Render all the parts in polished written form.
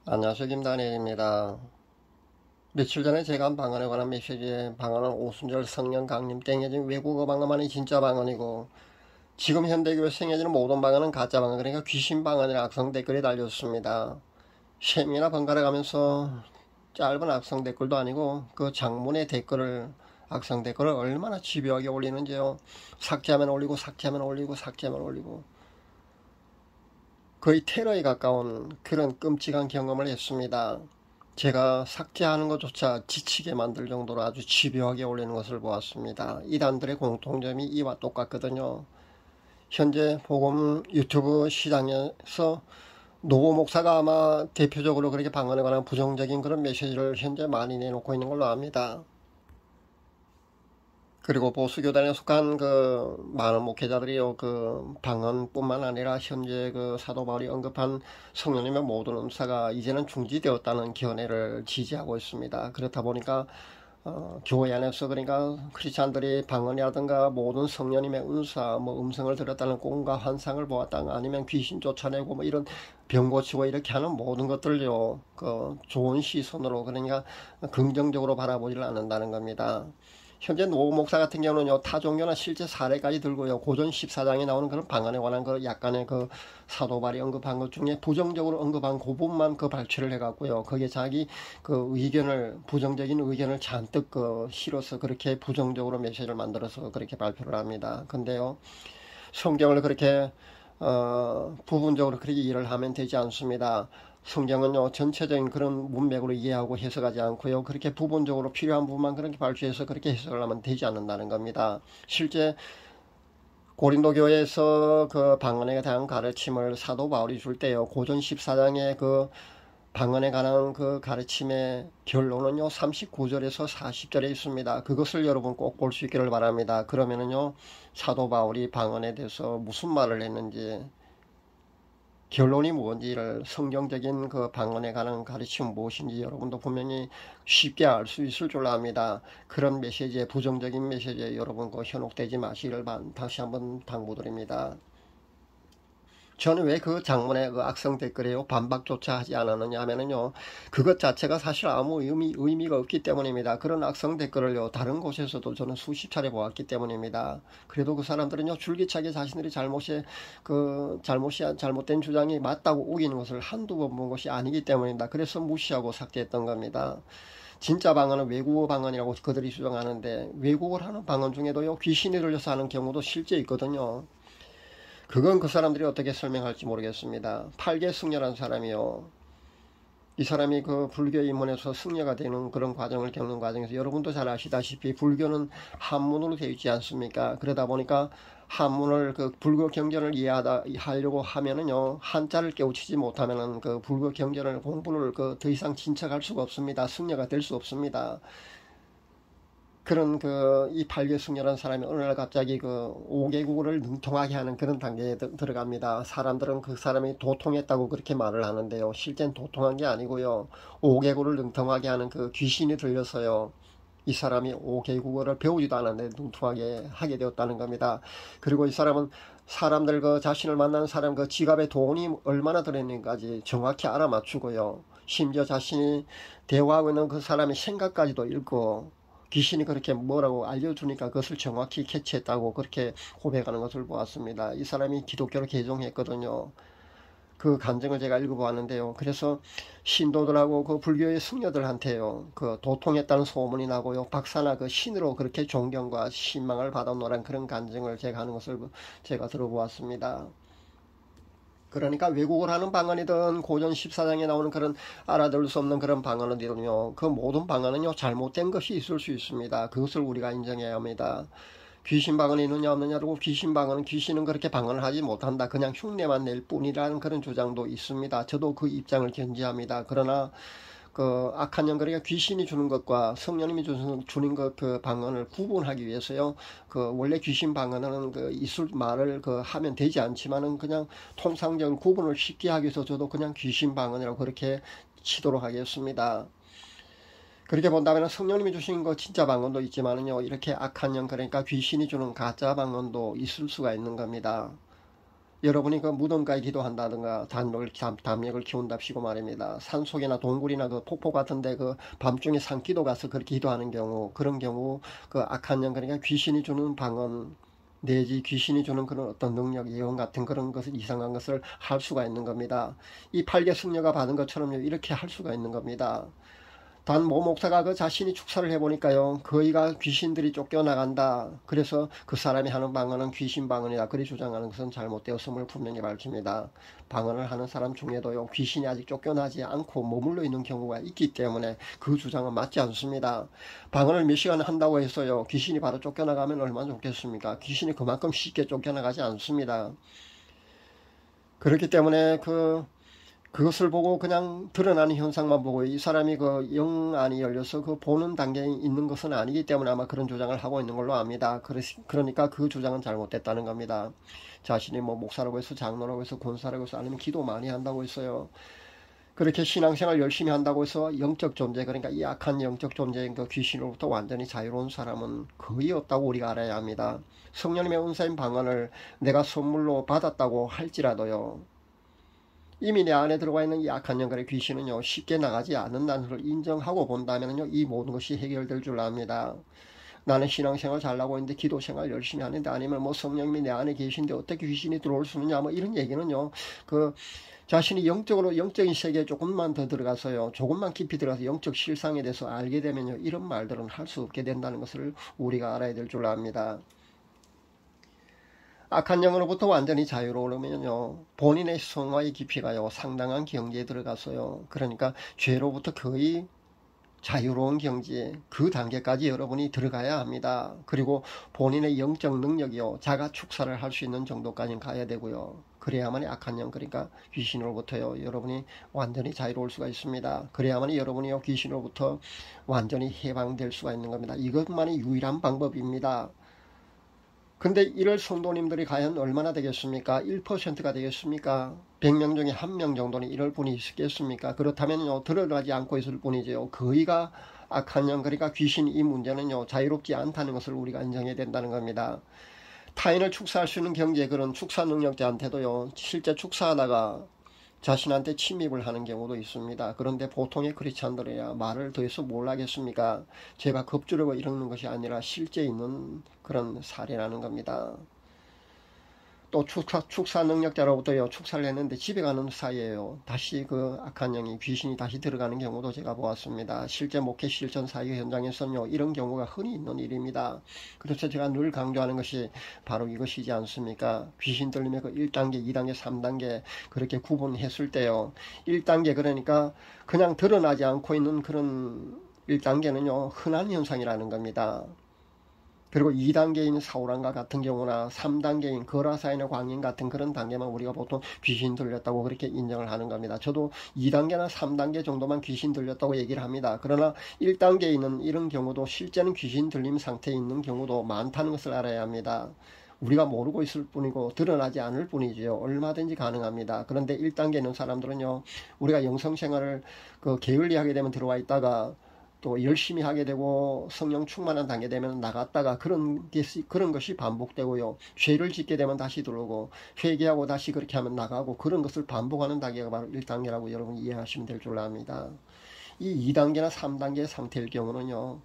안녕하세요. 김다니엘입니다. 며칠 전에 제가 한 방언에 관한 메시지에 방언은 오순절 성령 강림 땡겨진 외국어 방언만이 진짜 방언이고 지금 현대교회 생겨지는 모든 방언은 가짜 방언, 그러니까 귀신 방언이라 악성 댓글이 달렸습니다. 셈이나 번갈아 가면서 짧은 악성 댓글도 아니고 그 장문의 댓글을 악성 댓글을 얼마나 집요하게 올리는지요. 삭제하면 올리고 삭제하면 올리고 삭제하면 올리고 거의 테러에 가까운 그런 끔찍한 경험을 했습니다. 제가 삭제하는 것조차 지치게 만들 정도로 아주 집요하게 올리는 것을 보았습니다. 이단들의 공통점이 이와 똑같거든요. 현재 복음 유튜브 시장에서 노 목사가 아마 대표적으로 그렇게 방언에 관한 부정적인 그런 메시지를 현재 많이 내놓고 있는 걸로 압니다. 그리고 보수교단에 속한 그 많은 목회자들이요, 그 방언뿐만 아니라 현재 그 사도 바울이 언급한 성령님의 모든 은사가 이제는 중지되었다는 견해를 지지하고 있습니다. 그렇다 보니까 교회 안에서 그러니까 크리스찬들이 방언이라든가 모든 성령님의 은사, 뭐 음성을 들었다는 꿈과 환상을 보았다, 아니면 귀신 쫓아내고 뭐 이런 병 고치고 이렇게 하는 모든 것들요, 그 좋은 시선으로 그러니까 긍정적으로 바라보지를 않는다는 겁니다. 현재 노 목사 같은 경우는요, 타 종교나 실제 사례까지 들고요, 고전 14장에 나오는 그런 방언에 관한 그 약간의 그 사도발이 언급한 것 중에 부정적으로 언급한 그 부분만 그 발췌를 해갖고요, 거기에 자기 그 의견을, 부정적인 의견을 잔뜩 그 실어서 그렇게 부정적으로 메시지를 만들어서 그렇게 발표를 합니다. 근데요, 성경을 그렇게 부분적으로 그렇게 이해를 하면 되지 않습니다. 성경은요, 전체적인 그런 문맥으로 이해하고 해석하지 않고요, 그렇게 부분적으로 필요한 부분만 그렇게 발췌해서 그렇게 해석을 하면 되지 않는다는 겁니다. 실제 고린도 교회에서 그 방언에 대한 가르침을 사도 바울이 줄 때요, 고전 14장의 그 방언에 관한 그 가르침의 결론은요, 39절에서 40절에 있습니다. 그것을 여러분 꼭 볼 수 있기를 바랍니다. 그러면은요, 사도 바울이 방언에 대해서 무슨 말을 했는지, 결론이 뭔지를, 성경적인 그 방언에 관한 가르침은 무엇인지 여러분도 분명히 쉽게 알 수 있을 줄 압니다. 그런 메시지에, 부정적인 메시지에 여러분 그 현혹되지 마시기를 다시 한번 당부드립니다. 저는 왜 그 장문의 그 악성 댓글에요, 반박조차 하지 않았느냐 하면은요, 그것 자체가 사실 아무 의미가 없기 때문입니다. 그런 악성 댓글을요, 다른 곳에서도 저는 수십 차례 보았기 때문입니다. 그래도 그 사람들은요, 줄기차게 자신들이 잘못된 주장이 맞다고 우기는 것을 한두 번 본 것이 아니기 때문입니다. 그래서 무시하고 삭제했던 겁니다. 진짜 방언은 외국어 방언이라고 그들이 주장하는데, 외국어를 하는 방언 중에도요, 귀신이 들려서 하는 경우도 실제 있거든요. 그건 그 사람들이 어떻게 설명할지 모르겠습니다. 팔계 승려란 사람이요, 이 사람이 그 불교 입문에서 승려가 되는 그런 과정을 겪는 과정에서, 여러분도 잘 아시다시피 불교는 한문으로 되어 있지 않습니까? 그러다 보니까 한문을, 그 불교 경전을 이해하려고 하면은요, 한자를 깨우치지 못하면은 그 불교 경전을 공부를 그 더 이상 진척할 수가 없습니다. 승려가 될 수 없습니다. 그런 그 이 팔교승려라는 사람이 어느 날 갑자기 그 5개국어를 능통하게 하는 그런 단계에 들어갑니다. 사람들은 그 사람이 도통했다고 그렇게 말을 하는데요, 실제는 도통한 게 아니고요, 5개국어를 능통하게 하는 그 귀신이 들려서요, 이 사람이 5개국어를 배우지도 않았는데 능통하게 하게 되었다는 겁니다. 그리고 이 사람은 사람들, 그 자신을 만나는 사람 그 지갑에 돈이 얼마나 들어있는지까지 정확히 알아맞추고요, 심지어 자신이 대화하고 있는 그 사람의 생각까지도 읽고, 귀신이 그렇게 뭐라고 알려주니까 그것을 정확히 캐치했다고 그렇게 고백하는 것을 보았습니다. 이 사람이 기독교로 개종했거든요. 그 간증을 제가 읽어보았는데요, 그래서 신도들하고 그 불교의 승려들한테요, 그 도통했다는 소문이 나고요, 박사나 그 신으로 그렇게 존경과 신망을 받아놓으란 그런 간증을 제가 하는 것을 제가 들어보았습니다. 그러니까 외국어를 하는 방언이든 고전 14장에 나오는 그런 알아들을 수 없는 그런 방언이든요, 그 모든 방언은요, 잘못된 것이 있을 수 있습니다. 그것을 우리가 인정해야 합니다. 귀신 방언이 있느냐 없느냐고, 귀신은 그렇게 방언을 하지 못한다, 그냥 흉내만 낼 뿐이라는 그런 주장도 있습니다. 저도 그 입장을 견지합니다. 그러나 그 악한 영거리가 귀신이 주는 것과 성령님이 주는 것, 그 방언을 구분하기 위해서요, 그 원래 귀신 방언은 그 이술 말을 그 하면 되지 않지만은 그냥 통상적인 구분을 쉽게 하기 위해서 저도 그냥 귀신 방언이라고 그렇게 치도록 하겠습니다. 그렇게 본다면 성령님이 주신 거 진짜 방언도 있지만은요, 이렇게 악한 영, 그러니까 귀신이 주는 가짜 방언도 있을 수가 있는 겁니다. 여러분이 그 무덤가에 기도한다든가 담력을 키운답시고 말입니다. 산속이나 동굴이나 그 폭포 같은데 그 밤중에 산기도 가서 그렇게 기도하는 경우, 그런 경우 그 악한 영, 그러니까 귀신이 주는 방언 내지 귀신이 주는 그런 어떤 능력, 예언 같은 그런 것을, 이상한 것을 할 수가 있는 겁니다. 이 팔개 승려가 받은 것처럼요, 이렇게 할 수가 있는 겁니다. 단 모 목사가 그 자신이 축사를 해보니까요, 거의가 귀신들이 쫓겨나간다. 그래서 그 사람이 하는 방언은 귀신 방언이다. 그리 주장하는 것은 잘못되었음을 분명히 밝힙니다. 방언을 하는 사람 중에도요, 귀신이 아직 쫓겨나지 않고 머물러 있는 경우가 있기 때문에 그 주장은 맞지 않습니다. 방언을 몇 시간 한다고 해서요, 귀신이 바로 쫓겨나가면 얼마나 좋겠습니까? 귀신이 그만큼 쉽게 쫓겨나가지 않습니다. 그렇기 때문에 그것을 보고 그냥 드러나는 현상만 보고 이 사람이 그 영안이 열려서 그 보는 단계에 있는 것은 아니기 때문에 아마 그런 주장을 하고 있는 걸로 압니다. 그러니까 그 주장은 잘못됐다는 겁니다. 자신이 뭐 목사라고 해서 장로라고 해서 권사라고 해서 아니면 기도 많이 한다고 했어요. 그렇게 신앙생활 열심히 한다고 해서 영적 존재, 그러니까 이 악한 영적 존재인 그 귀신으로부터 완전히 자유로운 사람은 거의 없다고 우리가 알아야 합니다. 성령님의 은사인 방언을 내가 선물로 받았다고 할지라도요, 이미 내 안에 들어가 있는 이 악한 영들의 귀신은요, 쉽게 나가지 않는다는 것을 인정하고 본다면요, 이 모든 것이 해결될 줄 압니다. 나는 신앙생활 잘하고 있는데 기도생활 열심히 하는데, 아니면 뭐 성령님이 내 안에 계신데 어떻게 귀신이 들어올 수 있느냐, 뭐 이런 얘기는요, 자신이 영적인 세계에 조금만 더 들어가서요, 조금만 깊이 들어가서 영적 실상에 대해서 알게 되면요, 이런 말들은 할 수 없게 된다는 것을 우리가 알아야 될 줄 압니다. 악한 영으로부터 완전히 자유로우면요, 본인의 성화의 깊이가요, 상당한 경지에 들어가서요, 그러니까 죄로부터 거의 자유로운 경지에, 그 단계까지 여러분이 들어가야 합니다. 그리고 본인의 영적 능력이요, 자가 축사를 할 수 있는 정도까지는 가야 되고요. 그래야만이 악한 영, 그러니까 귀신으로부터요, 여러분이 완전히 자유로울 수가 있습니다. 그래야만이 여러분이요, 귀신으로부터 완전히 해방될 수가 있는 겁니다. 이것만이 유일한 방법입니다. 근데 이럴 성도님들이 과연 얼마나 되겠습니까? 1%가 되겠습니까? 100명 중에 1명 정도는 이럴 분이 있겠습니까? 그렇다면요, 드러나지 않고 있을 뿐이죠. 거의가 악한 영, 그러니까 귀신, 이 문제는요, 자유롭지 않다는 것을 우리가 인정해야 된다는 겁니다. 타인을 축사할 수 있는 경지에 그런 축사 능력자한테도요, 실제 축사하다가 자신한테 침입을 하는 경우도 있습니다. 그런데 보통의 크리스찬들이야 말을 더해서 뭘 하겠습니까? 제가 겁주려고 이러는 것이 아니라 실제 있는 그런 사례라는 겁니다. 또 축사 능력자로부터요, 축사를 했는데 집에 가는 사이에요, 다시 그 악한 영이, 귀신이 다시 들어가는 경우도 제가 보았습니다. 실제 목회 실천 사역 현장에서는요, 이런 경우가 흔히 있는 일입니다. 그래서 제가 늘 강조하는 것이 바로 이것이지 않습니까? 귀신 들림의 그 1단계, 2단계, 3단계 그렇게 구분했을 때요, 1단계, 그러니까 그냥 드러나지 않고 있는 그런 1단계는요, 흔한 현상이라는 겁니다. 그리고 2단계인 사우란과 같은 경우나 3단계인 거라사이나 광인 같은 그런 단계만 우리가 보통 귀신 들렸다고 그렇게 인정을 하는 겁니다. 저도 2단계나 3단계 정도만 귀신 들렸다고 얘기를 합니다. 그러나 1단계에 있는 이런 경우도 실제는 귀신 들림 상태에 있는 경우도 많다는 것을 알아야 합니다. 우리가 모르고 있을 뿐이고 드러나지 않을 뿐이지요. 얼마든지 가능합니다. 그런데 1단계에 있는 사람들은요, 우리가 영성생활을 게을리 하게 되면 들어와 있다가 또 열심히 하게 되고 성령 충만한 단계 되면 나갔다가 그런 것이 반복되고요. 죄를 짓게 되면 다시 들어오고 회개하고 다시 그렇게 하면 나가고, 그런 것을 반복하는 단계가 바로 1단계라고 여러분 이해하시면 될 줄 압니다. 이 2단계나 3단계 상태일 경우는요,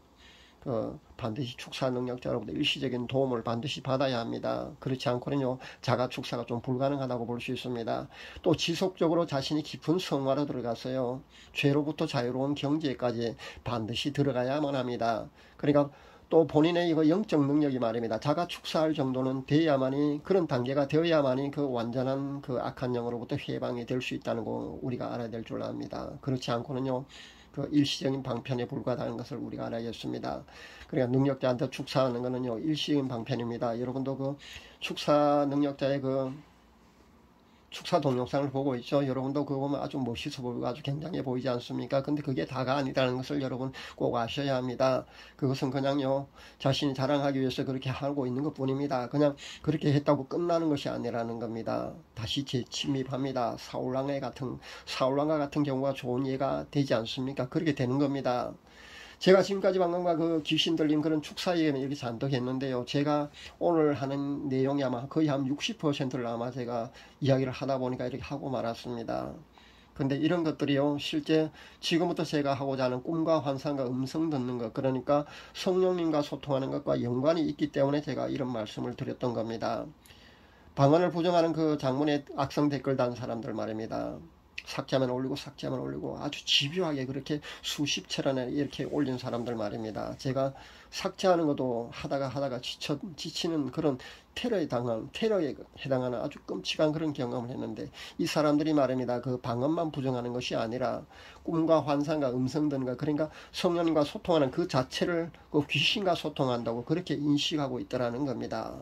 반드시 축사 능력자로부터 일시적인 도움을 반드시 받아야 합니다. 그렇지 않고는요, 자가 축사가 좀 불가능하다고 볼 수 있습니다. 또 지속적으로 자신이 깊은 성화로 들어가서요, 죄로부터 자유로운 경지에까지 반드시 들어가야만 합니다. 그러니까 또 본인의 이거 영적 능력이 말입니다, 자가 축사할 정도는 돼야만이, 그런 단계가 되어야만이 그 완전한 그 악한 영으로부터 해방이 될 수 있다는 거 우리가 알아야 될 줄 압니다. 그렇지 않고는요, 그 일시적인 방편에 불과하다는 것을 우리가 알아야겠습니다. 그러니까 능력자한테 축사하는 것은요, 일시적인 방편입니다. 여러분도 그 축사 능력자의 그 축사 동영상을 보고 있죠. 여러분도 그거 보면 아주 멋있어 보이고 아주 굉장해 보이지 않습니까? 근데 그게 다가 아니라는 것을 여러분 꼭 아셔야 합니다. 그것은 그냥요, 자신이 자랑하기 위해서 그렇게 하고 있는 것 뿐입니다. 그냥 그렇게 했다고 끝나는 것이 아니라는 겁니다. 다시 재침입합니다. 사울왕과 같은 경우가 좋은 예가 되지 않습니까? 그렇게 되는 겁니다. 제가 지금까지 방금과 그 귀신 들린 그런 축사 얘기는 이렇게 잔뜩 했는데요. 제가 오늘 하는 내용이 아마 거의 한 60%를 아마 제가 이야기를 하다 보니까 이렇게 하고 말았습니다. 근데 이런 것들이요, 실제 지금부터 제가 하고자 하는 꿈과 환상과 음성 듣는 것, 그러니까 성령님과 소통하는 것과 연관이 있기 때문에 제가 이런 말씀을 드렸던 겁니다. 방언을 부정하는 그 장문에 악성 댓글 단 사람들 말입니다. 삭제하면 올리고 삭제하면 올리고 아주 집요하게 그렇게 수십 차례나 이렇게 올린 사람들 말입니다. 제가 삭제하는 것도 하다가 지치는 그런 테러에 해당하는 아주 끔찍한 그런 경험을 했는데, 이 사람들이 말입니다. 그 방언만 부정하는 것이 아니라 꿈과 환상과 음성 등과, 그러니까 성령님과 소통하는 그 자체를 그 귀신과 소통한다고 그렇게 인식하고 있더라는 겁니다.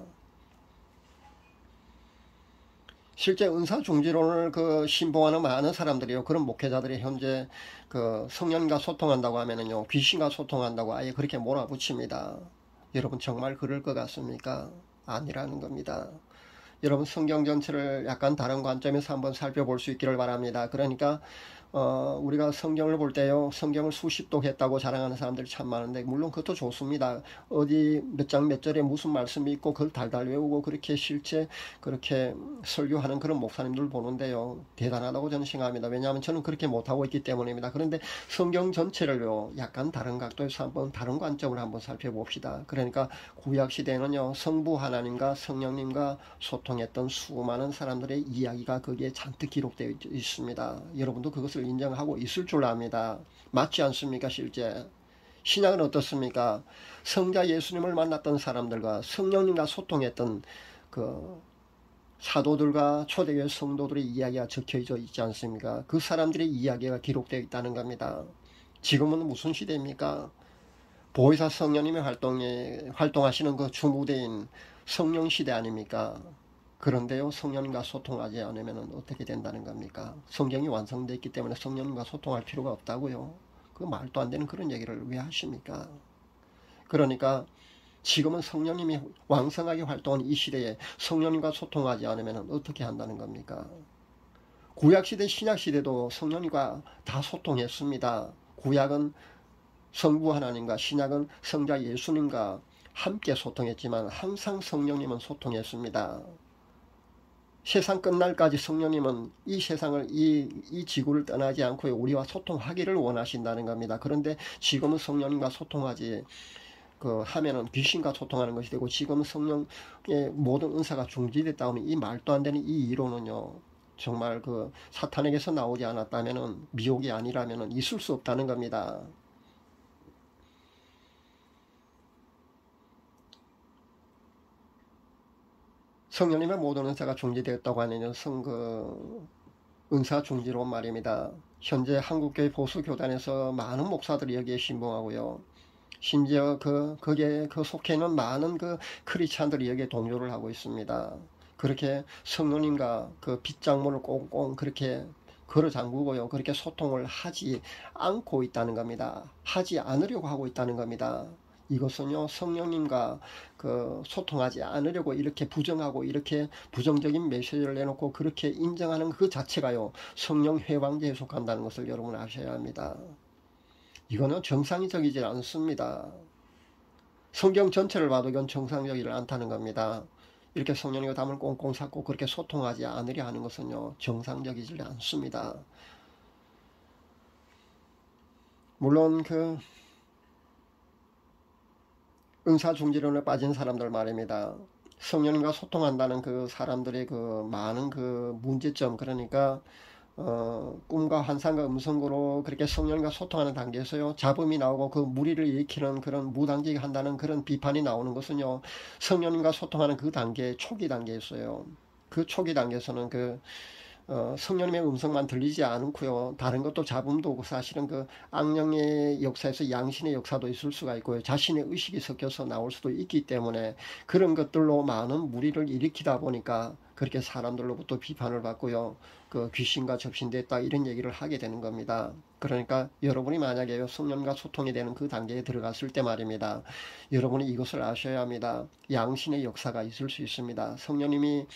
실제 은사중지론을 그 신봉하는 많은 사람들이요, 그런 목회자들이 현재 그 성령과 소통한다고 하면은요, 귀신과 소통한다고 아예 그렇게 몰아붙입니다. 여러분 정말 그럴 것 같습니까? 아니라는 겁니다. 여러분 성경 전체를 약간 다른 관점에서 한번 살펴볼 수 있기를 바랍니다. 그러니까 우리가 성경을 볼 때요, 성경을 수십 독 했다고 자랑하는 사람들이 참 많은데, 물론 그것도 좋습니다. 어디 몇 장 몇 절에 무슨 말씀이 있고 그걸 달달 외우고 그렇게 실제 그렇게 설교하는 그런 목사님들 보는데요, 대단하다고 저는 생각합니다. 왜냐하면 저는 그렇게 못하고 있기 때문입니다. 그런데 성경 전체를요, 약간 다른 각도에서 한번 다른 관점을 한번 살펴봅시다. 그러니까 구약시대에는요, 성부 하나님과 성령님과 소통했던 수많은 사람들의 이야기가 거기에 잔뜩 기록되어 있습니다. 여러분도 그것을 인정하고 있을 줄 압니다. 맞지 않습니까? 실제 신약은 어떻습니까? 성자 예수님을 만났던 사람들과 성령님과 소통했던 그 사도들과 초대교회 성도들의 이야기가 적혀져 있지 않습니까? 그 사람들의 이야기가 기록되어 있다는 겁니다. 지금은 무슨 시대입니까? 보혜사 성령님의 활동하시는 그 주무대인 성령 시대 아닙니까? 그런데요, 성령님과 소통하지 않으면 어떻게 된다는 겁니까? 성경이 완성되어 있기 때문에 성령님과 소통할 필요가 없다고요. 그 말도 안 되는 그런 얘기를 왜 하십니까? 그러니까 지금은 성령님이 왕성하게 활동하는 이 시대에 성령님과 소통하지 않으면 어떻게 한다는 겁니까? 구약시대, 신약시대도 성령님과 다 소통했습니다. 구약은 성부 하나님과, 신약은 성자 예수님과 함께 소통했지만 항상 성령님은 소통했습니다. 세상 끝날까지 성령님은 이 세상을, 이 지구를 떠나지 않고 우리와 소통하기를 원하신다는 겁니다. 그런데 지금은 성령님과 소통하지 하면은 귀신과 소통하는 것이 되고, 지금은 성령의 모든 은사가 중지됐다 하면 이 말도 안 되는 이 이론은요, 정말 그 사탄에게서 나오지 않았다면은, 미혹이 아니라면은 있을 수 없다는 겁니다. 성령님의 모든 은사가 중지되었다고 하는 은사 중지론 말입니다. 현재 한국교회 보수교단에서 많은 목사들이 여기에 신봉하고요. 심지어 거기에 속해 있는 많은 크리스찬들이 여기에 동조를 하고 있습니다. 그렇게 성령님과 그 빗장문을 꽁꽁 그렇게 걸어 잠그고요, 그렇게 소통을 하지 않고 있다는 겁니다. 하지 않으려고 하고 있다는 겁니다. 이것은요, 성령님과 소통하지 않으려고 이렇게 부정하고 이렇게 부정적인 메시지를 내놓고 그렇게 인정하는 그 자체가요, 성령 회방제에 속한다는 것을 여러분 아셔야 합니다. 이거는 정상적이지 않습니다. 성경 전체를 봐도 이건 정상적이지 않다는 겁니다. 이렇게 성령님과 담을 꽁꽁 삭고 그렇게 소통하지 않으려 하는 것은요, 정상적이지 않습니다. 물론 은사중지론에 빠진 사람들 말입니다. 성령님과 소통한다는 그 사람들의 많은 문제점, 그러니까 꿈과 환상과 음성으로 그렇게 성령과 소통하는 단계에서요, 잡음이 나오고 그 무리를 일으키는 그런 무당직이 한다는 그런 비판이 나오는 것은요, 성령님과 소통하는 그 단계, 초기 단계였어요. 그 초기 단계에서는 성령님의 음성만 들리지 않고요, 다른 것도 잡음도 오고, 사실은 악령의 역사에서 양신의 역사도 있을 수가 있고요, 자신의 의식이 섞여서 나올 수도 있기 때문에 그런 것들로 많은 무리를 일으키다 보니까 그렇게 사람들로부터 비판을 받고요, 귀신과 접신됐다 이런 얘기를 하게 되는 겁니다. 그러니까 여러분이 만약에 성령과 소통이 되는 그 단계에 들어갔을 때 말입니다, 여러분이 이것을 아셔야 합니다. 양신의 역사가 있을 수 있습니다. 성령님이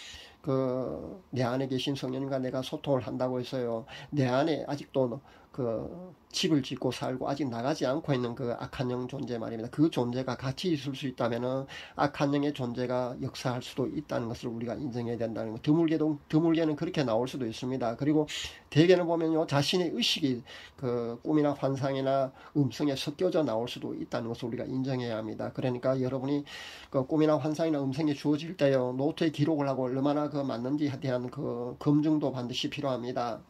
내 안에 계신 성령님과 내가 소통을 한다고 해서요, 내 안에 아직도 그 집을 짓고 살고 아직 나가지 않고 있는 그 악한 영 존재 말입니다. 그 존재가 같이 있을 수 있다면은 악한 영의 존재가 역사할 수도 있다는 것을 우리가 인정해야 된다는 것. 드물게는 그렇게 나올 수도 있습니다. 그리고 대개는 보면요, 자신의 의식이 그 꿈이나 환상이나 음성에 섞여져 나올 수도 있다는 것을 우리가 인정해야 합니다. 그러니까 여러분이 그 꿈이나 환상이나 음성이 주어질 때요, 노트에 기록을 하고 얼마나 그 맞는지에 대한 그 검증도 반드시 필요합니다.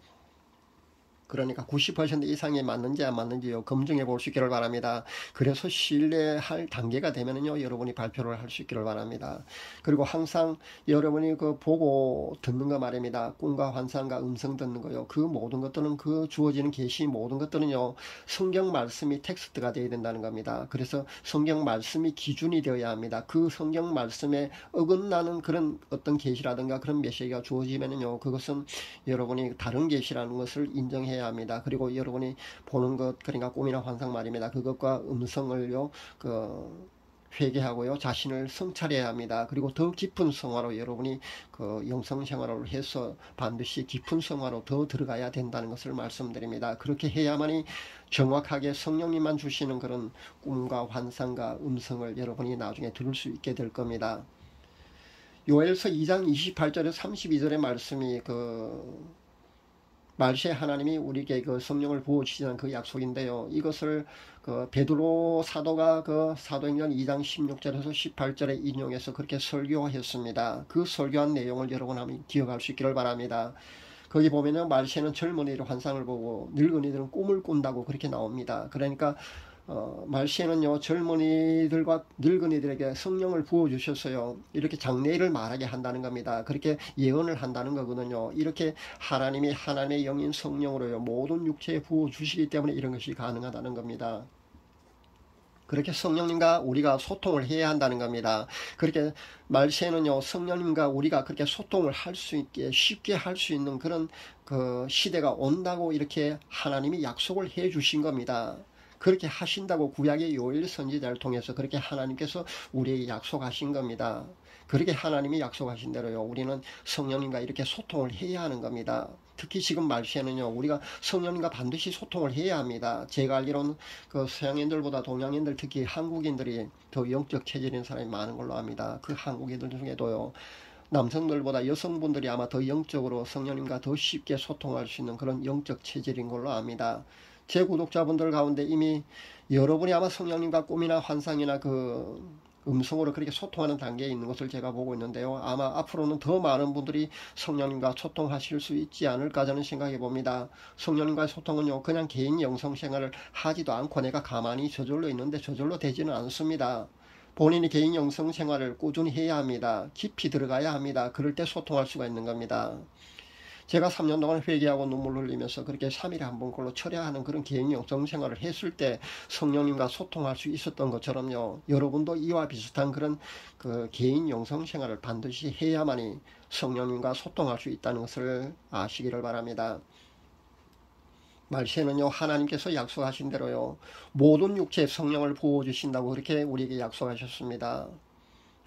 그러니까 90% 이상이 맞는지 안 맞는지요, 검증해 볼 수 있기를 바랍니다. 그래서 신뢰할 단계가 되면은요, 여러분이 발표를 할 수 있기를 바랍니다. 그리고 항상 여러분이 그 보고 듣는 거 말입니다. 꿈과 환상과 음성 듣는 거요. 그 모든 것들은, 그 주어지는 계시 모든 것들은요, 성경 말씀이 텍스트가 되어야 된다는 겁니다. 그래서 성경 말씀이 기준이 되어야 합니다. 그 성경 말씀에 어긋나는 그런 어떤 계시라든가 그런 메시지가 주어지면은요, 그것은 여러분이 다른 계시라는 것을 인정해야 합니다. 그리고 여러분이 보는 것, 그러니까 꿈이나 환상 말입니다. 그것과 음성을요, 회개하고요, 자신을 성찰해야 합니다. 그리고 더 깊은 성화로 여러분이 그 영성 생활을 해서 반드시 깊은 성화로 더 들어가야 된다는 것을 말씀드립니다. 그렇게 해야만이 정확하게 성령님만 주시는 그런 꿈과 환상과 음성을 여러분이 나중에 들을 수 있게 될 겁니다. 요엘서 2장 28절에 32절의 말씀이 말세 하나님이 우리에게 그 성령을 부어주시는 그 약속인데요. 이것을 그 베드로 사도가 그 사도행전 2장 16절에서 18절에 인용해서 그렇게 설교했습니다. 그 설교한 내용을 여러분 한번 기억할 수 있기를 바랍니다. 거기 보면은 말세는 젊은이들 환상을 보고 늙은이들은 꿈을 꾼다고 그렇게 나옵니다. 그러니까 말세는요, 젊은이들과 늙은이들에게 성령을 부어주셨어요. 이렇게 장래일을 말하게 한다는 겁니다. 그렇게 예언을 한다는 거거든요. 이렇게 하나님이 하나님의 영인 성령으로요, 모든 육체에 부어주시기 때문에 이런 것이 가능하다는 겁니다. 그렇게 성령님과 우리가 소통을 해야 한다는 겁니다. 그렇게 말세는요, 성령님과 우리가 그렇게 소통을 할 수 있게 쉽게 할 수 있는 그런 그 시대가 온다고 이렇게 하나님이 약속을 해 주신 겁니다. 그렇게 하신다고 구약의 요엘 선지자를 통해서 그렇게 하나님께서 우리에게 약속하신 겁니다. 그렇게 하나님이 약속하신 대로요, 우리는 성령님과 이렇게 소통을 해야 하는 겁니다. 특히 지금 말시에는요, 우리가 성령님과 반드시 소통을 해야 합니다. 제가 알기로는 그 서양인들보다 동양인들, 특히 한국인들이 더 영적 체질인 사람이 많은 걸로 압니다. 그 한국인들 중에도요, 남성들보다 여성분들이 아마 더 영적으로 성령님과 더 쉽게 소통할 수 있는 그런 영적 체질인 걸로 압니다. 제 구독자분들 가운데 이미 여러분이 아마 성령님과 꿈이나 환상이나 그 음성으로 그렇게 소통하는 단계에 있는 것을 제가 보고 있는데요. 아마 앞으로는 더 많은 분들이 성령님과 소통하실 수 있지 않을까 저는 생각해 봅니다. 성령님과의 소통은요, 그냥 개인 영성 생활을 하지도 않고 내가 가만히 저절로 있는데 저절로 되지는 않습니다. 본인이 개인 영성 생활을 꾸준히 해야 합니다. 깊이 들어가야 합니다. 그럴 때 소통할 수가 있는 겁니다. 제가 3년 동안 회개하고 눈물 흘리면서 그렇게 3일에 한 번꼴로 철야하는 그런 개인 영성 생활을 했을 때 성령님과 소통할 수 있었던 것처럼요, 여러분도 이와 비슷한 그런 그 개인 영성 생활을 반드시 해야만이 성령님과 소통할 수 있다는 것을 아시기를 바랍니다. 말세는요, 하나님께서 약속하신 대로요, 모든 육체에 성령을 부어주신다고 그렇게 우리에게 약속하셨습니다.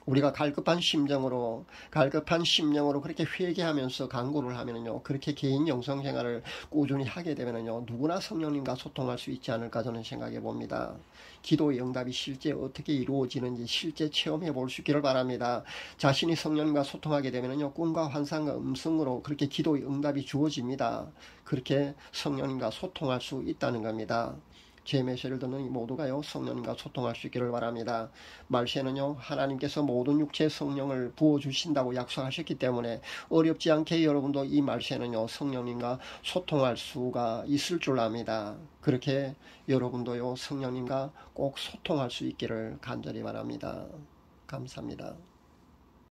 우리가 갈급한 심령으로 그렇게 회개하면서 간구를 하면은요, 그렇게 개인 영성 생활을 꾸준히 하게 되면은요, 누구나 성령님과 소통할 수 있지 않을까 저는 생각해 봅니다. 기도의 응답이 실제 어떻게 이루어지는지 실제 체험해 볼 수 있기를 바랍니다. 자신이 성령님과 소통하게 되면은요, 꿈과 환상과 음성으로 그렇게 기도의 응답이 주어집니다. 그렇게 성령님과 소통할 수 있다는 겁니다. 제 메시지를 듣는 모두가요, 성령님과 소통할 수 있기를 바랍니다. 말세는요, 하나님께서 모든 육체에 성령을 부어주신다고 약속하셨기 때문에 어렵지 않게 여러분도 이 말세는요, 성령님과 소통할 수가 있을 줄 압니다. 그렇게 여러분도요, 성령님과 꼭 소통할 수 있기를 간절히 바랍니다. 감사합니다.